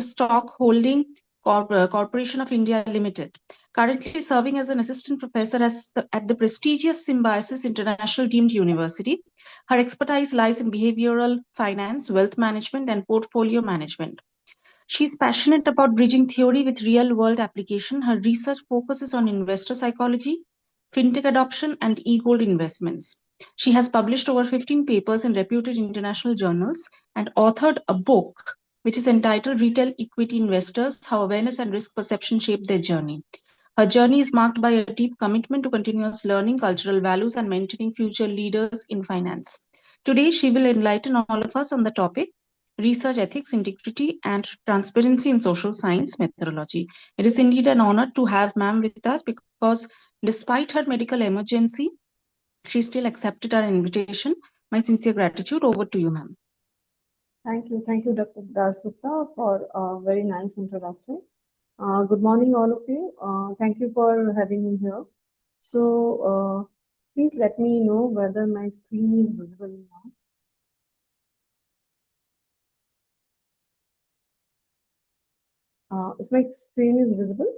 Stock Holding Corporation of India Limited, currently serving as an assistant professor at the prestigious Symbiosis International Deemed University. Her expertise lies in behavioral finance, wealth management, and portfolio management. She's passionate about bridging theory with real world application. Her research focuses on investor psychology, fintech adoption, and e gold investments. She has published over 15 papers in reputed international journals and authored a book which is entitled Retail Equity Investors: How Awareness and Risk Perception Shape Their Journey. Her journey is marked by a deep commitment to continuous learning, cultural values, and mentoring future leaders in finance. Today, she will enlighten all of us on the topic research ethics, integrity, and transparency in social science methodology. It is indeed an honor to have ma'am with us because despite her medical emergency, she still accepted our invitation. My sincere gratitude. Over to you, ma'am. Thank you, Dr. Dasgupta, for a very nice introduction. Good morning, all of you. Thank you for having me here. So, please let me know whether my screen is visible now. Is my screen is visible?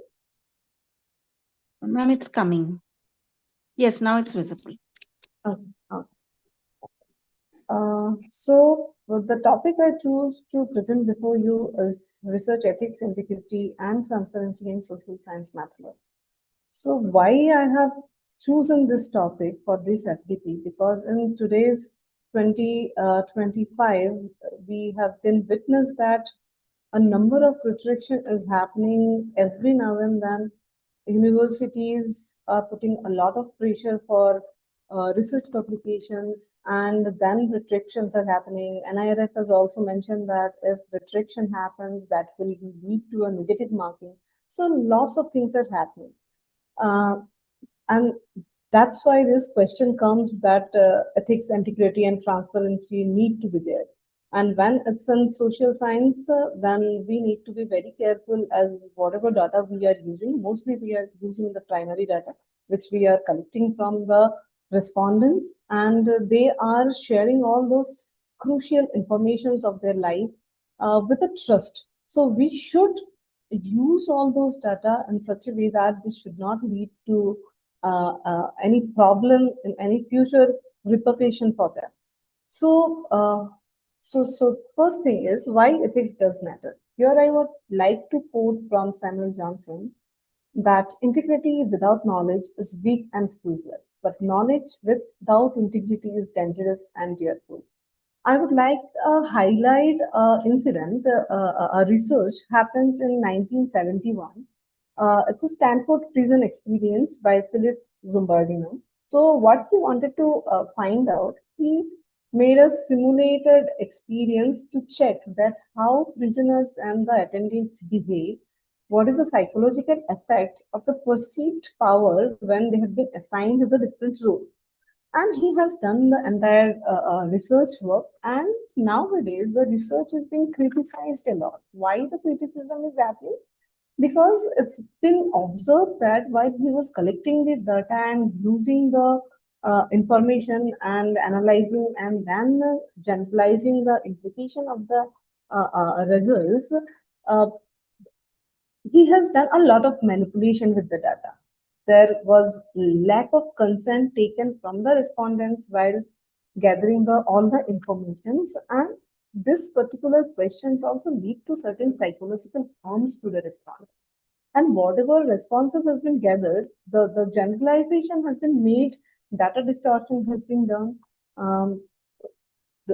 Ma'am, it's coming. Yes, now it's visible. Okay. The topic I choose to present before you is research ethics, integrity, and transparency in social science methodology. So why I have chosen this topic for this FDP? Because in today's 2025, we have been witness that a number of restriction is happening every now and then. Universities are putting a lot of pressure for research publications, and then restrictions are happening. NIRF has also mentioned that if restriction happens, that will lead to a negative marking. So lots of things are happening. And that's why this question comes that ethics, integrity, and transparency need to be there. And when it's in social science, then we need to be very careful as whatever data we are using, mostly we are using the primary data, which we are collecting from the respondents, and they are sharing all those crucial informations of their life with a trust. So we should use all those data in such a way that this should not lead to any problem in any future repercussion for them. So, so first thing is why ethics does matter. Here I would like to quote from Samuel Johnson that integrity without knowledge is weak and useless, but knowledge without integrity is dangerous and fearful. I would like to highlight incident. A research happens in 1971. It's a Stanford prison experience by Philip Zumbardino. So what he wanted to find out, he made a simulated experience to check that how prisoners and the attendants behave. What is the psychological effect of the perceived power when they have been assigned to the different role? And he has done the entire research work, and nowadays the research is being criticized a lot. Why the criticism is happening? Because it's been observed that while he was collecting the data and using the information and analyzing and then generalizing the implication of the results, uh, he has done a lot of manipulation with the data. There was lack of consent taken from the respondents while gathering all the informations, and this particular questions also lead to certain psychological harms to the respondent. And whatever responses has been gathered, the generalization has been made, data distortion has been done.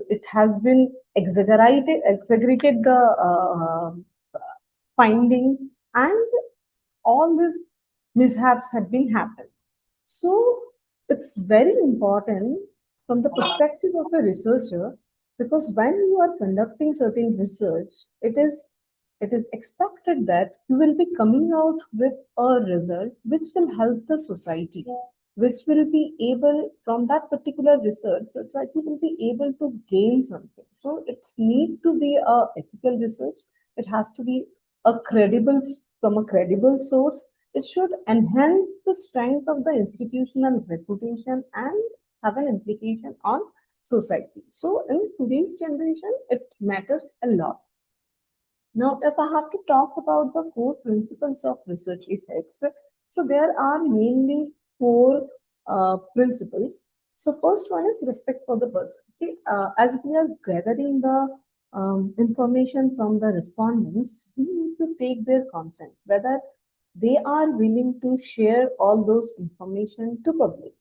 It has been exaggerated the findings, and all these mishaps have been happened. So it's very important from the perspective of a researcher, because when you are conducting certain research, it is expected that you will be coming out with a result which will help the society, which will be able from that particular research, society will be able to gain something. So it's need to be a ethical research. It has to be a credible from a credible source. It should enhance the strength of the institutional reputation and have an implication on society. So in today's generation, it matters a lot. Now, if I have to talk about the core principles of research ethics, so there are mainly four principles. So, first one is respect for the person. See, as we are gathering the information from the respondents, we need to take their consent, whether they are willing to share all those information to public.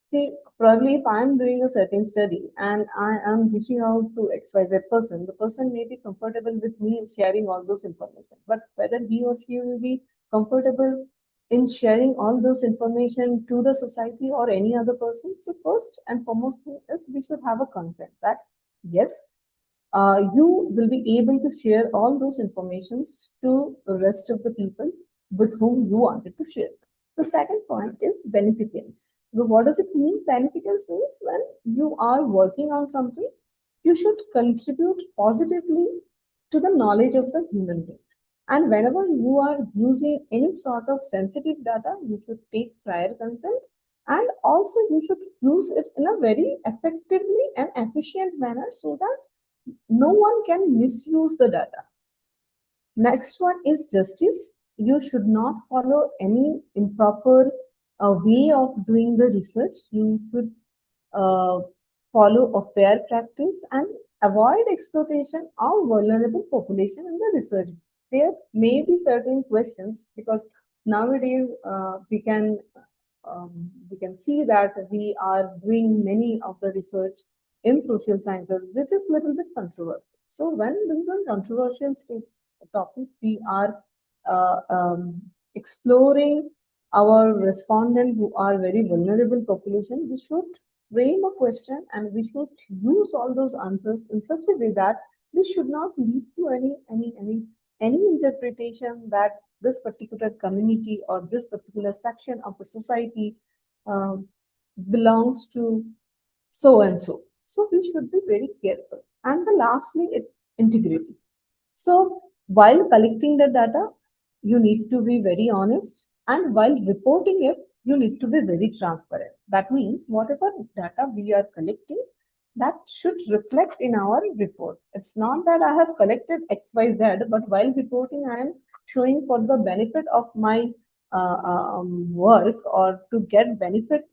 See, probably if I'm doing a certain study and I am reaching out to XYZ person, the person may be comfortable with me sharing all those information. But whether he or she will be comfortable in sharing all those information to the society or any other person, so first and foremost thing is we should have a consent that yes, you will be able to share all those informations to the rest of the people with whom you wanted to share. The second point is beneficence. So what does it mean? Beneficence means when you are working on something, you should contribute positively to the knowledge of the human beings. And whenever you are using any sort of sensitive data, you should take prior consent and also you should use it in a very effectively and efficient manner so that no one can misuse the data. Next one is justice. You should not follow any improper way of doing the research. You should uh, follow a fair practice and avoid exploitation of vulnerable population in the research. There may be certain questions because nowadays we can see that we are doing many of the research in social sciences, which is little bit controversial. So when these are controversial topics, we are exploring our respondent who are very vulnerable population. We should frame a question and we should use all those answers in such a way that this should not lead to any interpretation that this particular community or this particular section of the society um, belongs to so and so. So we should be very careful. And the lastly, integrity. So while collecting the data, you need to be very honest, and while reporting it, you need to be very transparent. That means whatever data we are collecting, that should reflect in our report. It's not that I have collected XYZ, but while reporting, I am showing for the benefit of my work or to get benefit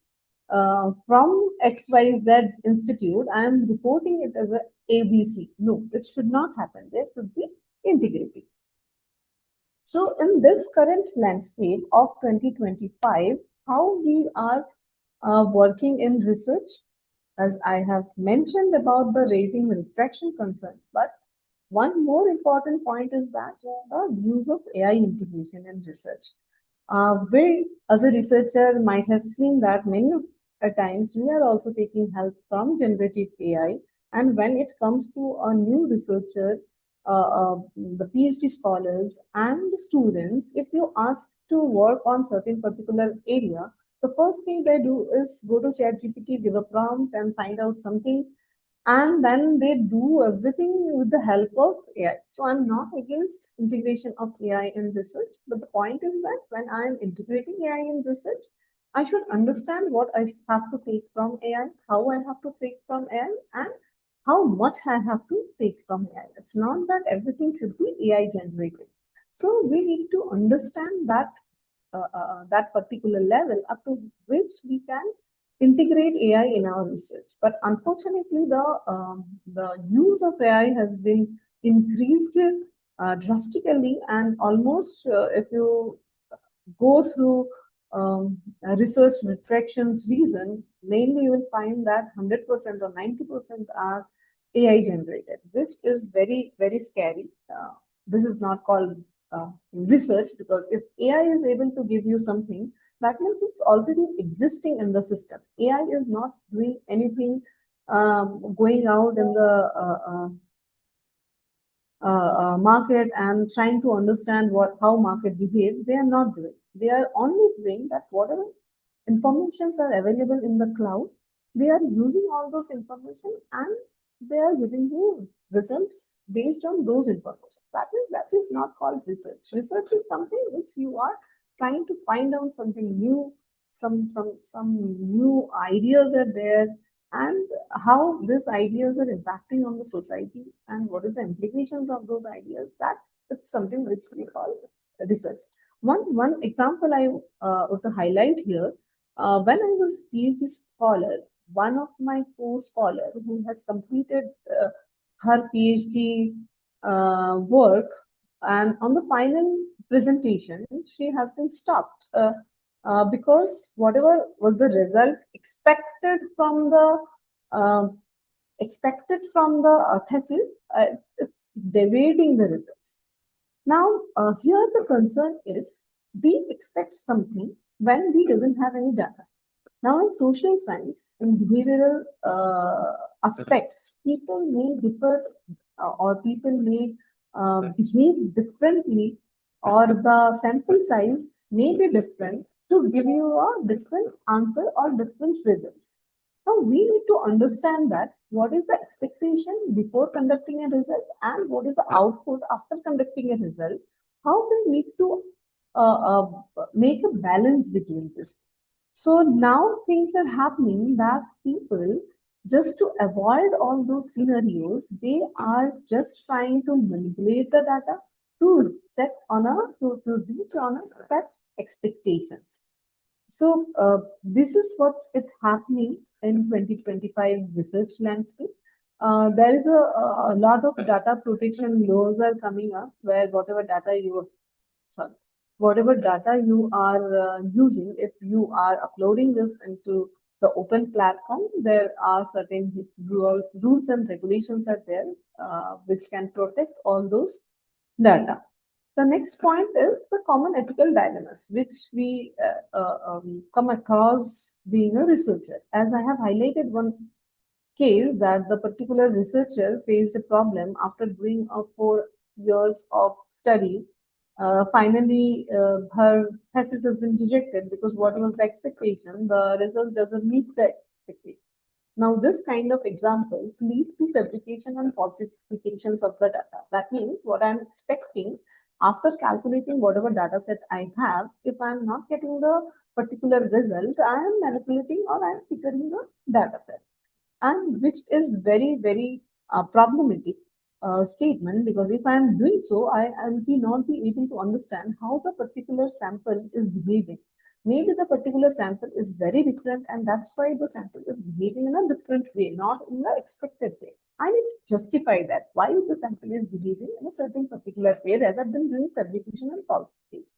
from XYZ Institute, I am reporting it as a ABC. No, it should not happen. There should be integrity. So, in this current landscape of 2025, how we are working in research, as I have mentioned about the raising retraction concern, but one more important point is that the use of AI integration in research. We, as a researcher, might have seen that many at times we are also taking help from generative AI. And when it comes to a new researcher, the PhD scholars and the students, if you ask to work on certain particular area, the first thing they do is go to ChatGPT, give a prompt, and find out something and then they do everything with the help of AI. So I'm not against integration of AI in research, but the point is that when I'm integrating AI in research, I should understand what I have to take from AI, how I have to take from AI, and how much I have to take from AI. It's not that everything should be AI generated. So we need to understand that particular level up to which we can integrate AI in our research. But unfortunately, the use of AI has been increased drastically, and almost if you go through research retractions reason, mainly you will find that 100% or 90% are AI generated, which is very, very scary. This is not called research because if AI is able to give you something, that means it's already existing in the system. AI is not doing anything going out in the market and trying to understand what how market behaves. They are not doing. They are only doing that whatever informations are available in the cloud, they are using all those information and they are giving you results based on those information. That is not called research. Research is something which you are trying to find out something new, some new ideas are there, and how these ideas are impacting on the society and what is the implications of those ideas. That it's something which we call research. One example I want to highlight here. When I was PhD scholar, one of my co-scholar who has completed her PhD work, and on the final presentation, she has been stopped because whatever was the result uh, expected from the thesis, it's deviating the results. Now, here the concern is we expect something when we doesn't have any data. Now, in social science, in behavioral aspects, people may differ or people may behave differently, or the sample size may be different to give you a different answer or different results. Now, we need to understand that what is the expectation before conducting a result and what is the output after conducting a result. How we need to make a balance between this. So now things are happening that people, just to avoid all those scenarios, they are just trying to manipulate the data to set on a to reach on a set expectations. So this is what's it happening in 2025 research landscape. There is a lot of data protection laws are coming up where sorry, whatever data you are using, if you are uploading this into the open platform, there are certain rules and regulations are there which can protect all those data. The next point is the common ethical dilemmas, which we come across being a researcher. As I have highlighted one case that the particular researcher faced a problem after doing 4 years of study. Finally, her thesis has been rejected because what was the expectation? The result doesn't meet the expectation. Now, this kind of examples lead to fabrication and falsifications of the data. That means what I'm expecting after calculating whatever data set I have, if I'm not getting the particular result, I am manipulating or I'm figuring the data set, and which is very, very problematic statement, because if I am doing so, I will be not be able to understand how the particular sample is behaving. Maybe the particular sample is very different, and that's why the sample is behaving in a different way, not in the expected way. I need to justify that why the sample is behaving in a certain particular way rather than doing fabrication and falsification.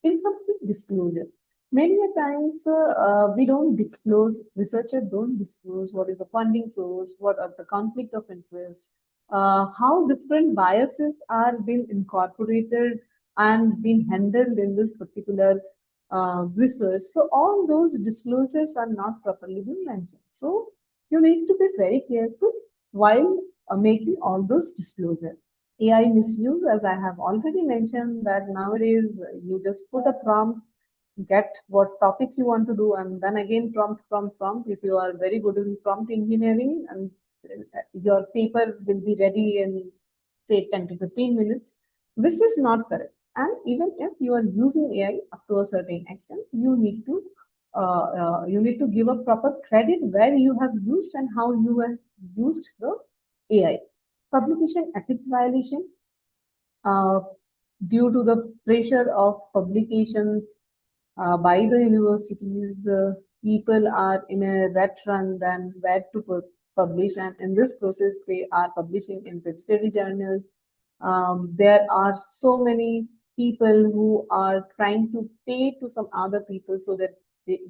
Incomplete disclosure. Many a times we don't disclose, researchers don't disclose what is the funding source, what are the conflict of interest, how different biases are being incorporated and being handled in this particular research. So all those disclosures are not properly being mentioned. So you need to be very careful while making all those disclosures. AI misuse, as I have already mentioned, that nowadays you just put a prompt, get what topics you want to do, and then again prompt. If you are very good in prompt engineering, and your paper will be ready in say 10 to 15 minutes, which is not correct. And even if you are using AI up to a certain extent, you need to give a proper credit where you have used and how you have used the AI. Publication ethics violation, uh, due to the pressure of publications by the universities, people are in a rat run than where to publish, and in this process, they are publishing in veterinary journals. There are so many people who are trying to pay to some other people so that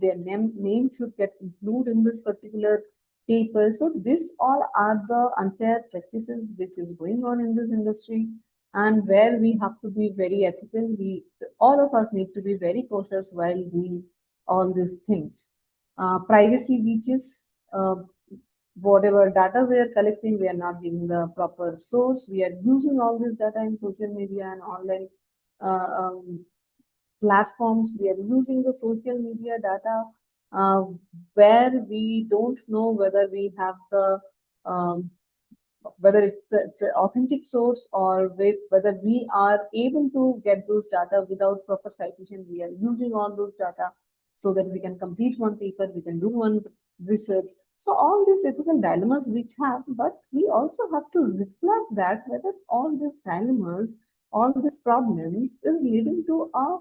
their name should get included in this particular paper. So this all are the unfair practices which is going on in this industry, and where we have to be very ethical. We all of us need to be very cautious while doing all these things. Privacy breaches. Whatever data we are collecting, we are not giving the proper source. We are using all this data in social media and online uh, um, platforms. We are using the social media data uh, where we don't know whether we have the um, whether it's an authentic source, or whether we are able to get those data without proper citation. We are using all those data so that we can complete one paper, we can do one research. So all these ethical dilemmas which have, but we also have to reflect that whether all these dilemmas all these problems is leading to a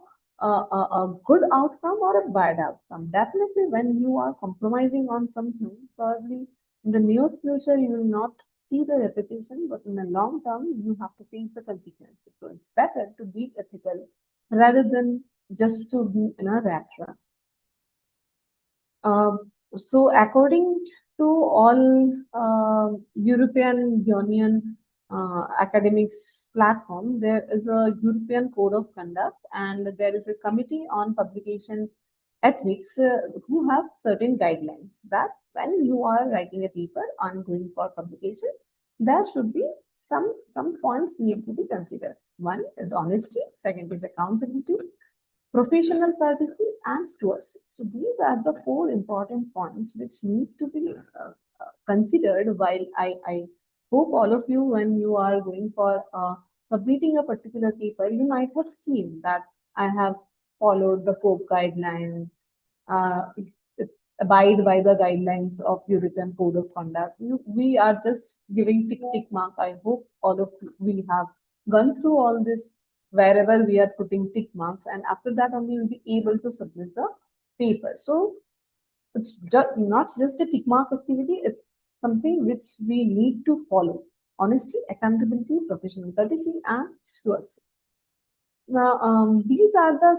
good outcome or a bad outcome. Definitely, when you are compromising on something, probably in the near future you will not see the repetition, but in the long term you have to face the consequences. So it's better to be ethical rather than just to be in a rat run. So, according to all European Union academics platform, there is a European Code of Conduct, and there is a committee on publication ethics who have certain guidelines that when you are writing a paper on going for publication, there should be some points need to be considered. One is honesty, second is accountability, professional courtesy, and stewardship. So these are the four important points which need to be considered. While I hope all of you, when you are going for submitting a particular paper, you might have seen that I have followed the Pope guidelines, uh, abide by the guidelines of European Code of Conduct. We are just giving tick mark. I hope all of we have gone through all this wherever we are putting tick marks, and after that only we'll be able to submit the paper. So it's not just a tick mark activity, it's something which we need to follow. Honesty, accountability, professional courtesy, and stewardship. Now, these are the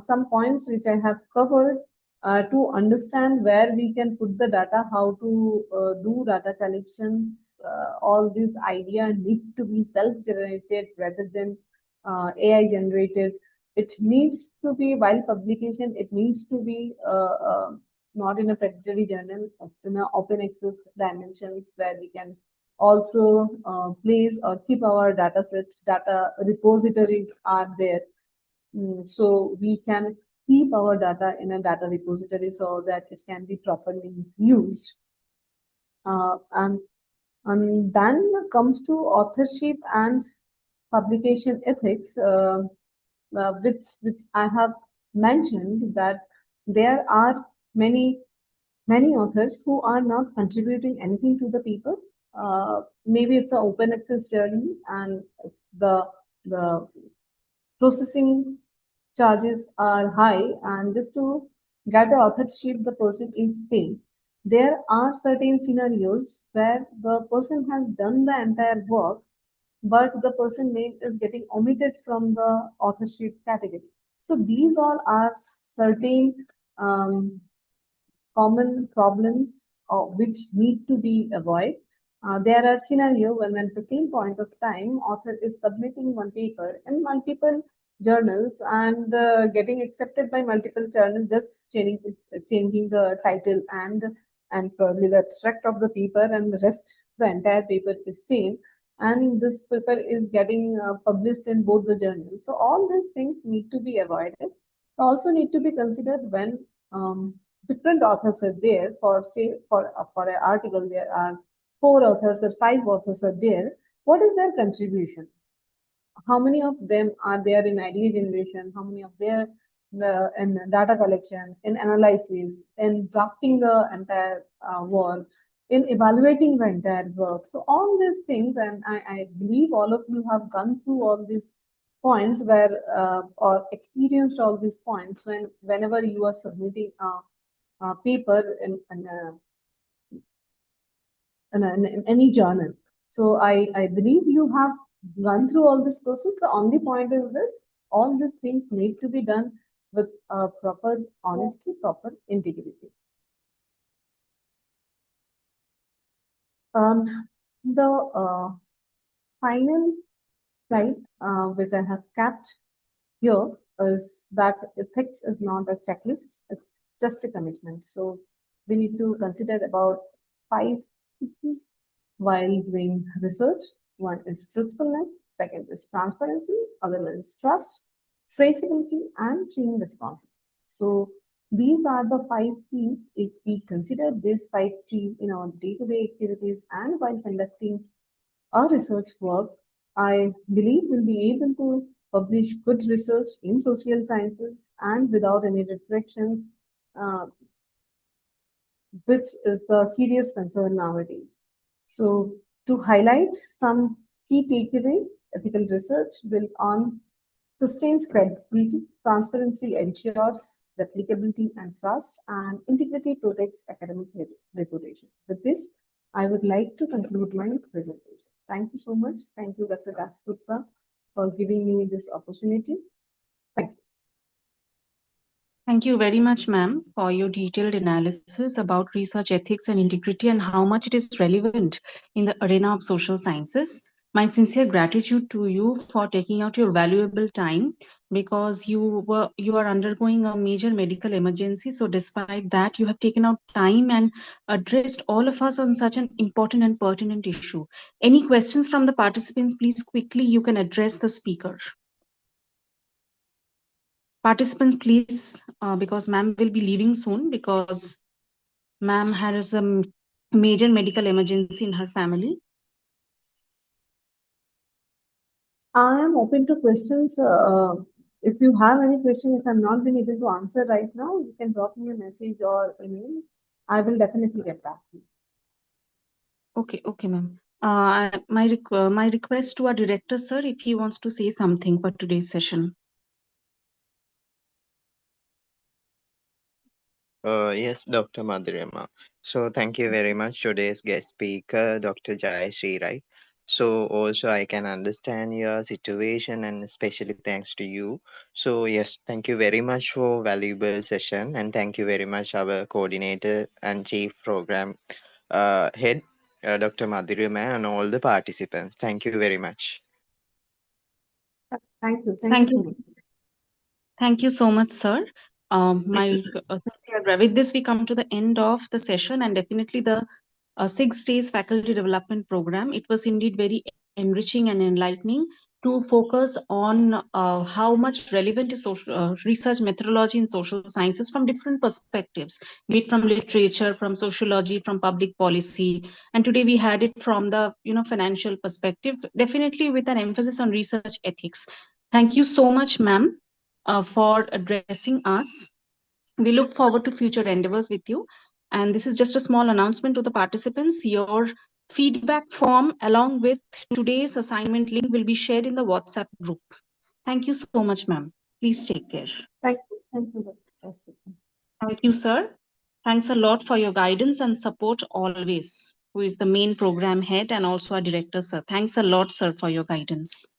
some points which I have covered to understand where we can put the data, how to do data collections. All these idea need to be self-generated rather than AI generated. It needs to be while publication. It needs to be not in a predatory journal. It's in a open access dimensions where we can also place or keep our data sets, data repositories are there. So we can keep our data in a data repository so that it can be properly used. And then comes to authorship and publication ethics, which I have mentioned that there are many authors who are not contributing anything to the paper. Maybe it's an open access journey, and the the processing charges are high, and just to get the authorship, the person is paid. There are certain scenarios where the person has done the entire work, but the person name is getting omitted from the authorship category. So these all are certain um, common problems which need to be avoided. There are scenarios when at the same point of time, author is submitting one paper in multiple journals and getting accepted by multiple journals, just changing the title and probably the abstract of the paper, and the rest, the entire paper is same. And this paper is getting published in both the journals. So all these things need to be avoided. Also need to be considered when different authors are there. For say for an article there are four authors or five authors are there. What is their contribution? How many of them are there in idea generation? How many of there in data collection, in analysis, in drafting the entire work, in evaluating the entire work? So all these things, and I believe all of you have gone through all these points where or experienced all these points whenever you are submitting a paper in any journal. So I believe you have gone through all this process. The only point is this: all these things need to be done with proper honesty, proper integrity. The final slide which I have kept here is that ethics is not a checklist, it's just a commitment. So we need to consider about five things while doing research. One is truthfulness, second is transparency, other one is trust, traceability, and team responsibility. So these are the five P's. If we consider these five P's in our day-to-day activities and while conducting our research work, I believe we'll be able to publish good research in social sciences and without any restrictions, uh, which is the serious concern nowadays. So, to highlight some key takeaways, Ethical research built on sustains credibility, transparency ensures replicability and trust, and integrity protects academic reputation. With this, I would like to conclude my presentation. Thank you so much. Thank you, Dr. Dasgupta, for giving me this opportunity. Thank you. Thank you very much, ma'am, for your detailed analysis about research ethics and integrity and how much it is relevant in the arena of social sciences. My sincere gratitude to you for taking out your valuable time because you are undergoing a major medical emergency. So despite that, you have taken out time and addressed all of us on such an important and pertinent issue. Any questions from the participants, please quickly you can address the speaker. Participants, please, because ma'am will be leaving soon because ma'am has a major medical emergency in her family. I am open to questions. If you have any question, if I'm not been able to answer right now, you can drop me a message or email. I will definitely get back to you. Okay, ma'am. My request to our director, sir, if he wants to say something for today's session. Yes, Dr. Madhurima. So thank you very much. Today's guest speaker, Dr. Jayashree, right? So also I can understand your situation and especially thanks to you. So yes, thank you very much for valuable session and thank you very much our coordinator and chief program head, Dr. Madhurima and all the participants. Thank you very much. Thank you. Thank you Thank so you. much. Thank you so much, sir. With this, we come to the end of the session and definitely the 6 days faculty development program. It was indeed very enriching and enlightening to focus on how much relevant is research methodology in social sciences from different perspectives, be it from literature, from sociology, from public policy, and today we had it from the financial perspective, definitely with an emphasis on research ethics. Thank you so much, ma'am, for addressing us. We look forward to future endeavors with you. And this is just a small announcement to the participants. Your feedback form along with today's assignment link will be shared in the WhatsApp group. Thank you so much, ma'am. Please take care. Thank you. Thank you. Dr. Thank you, sir. Thanks a lot for your guidance and support always, who is the main program head and also our director, sir. Thanks a lot, sir, for your guidance.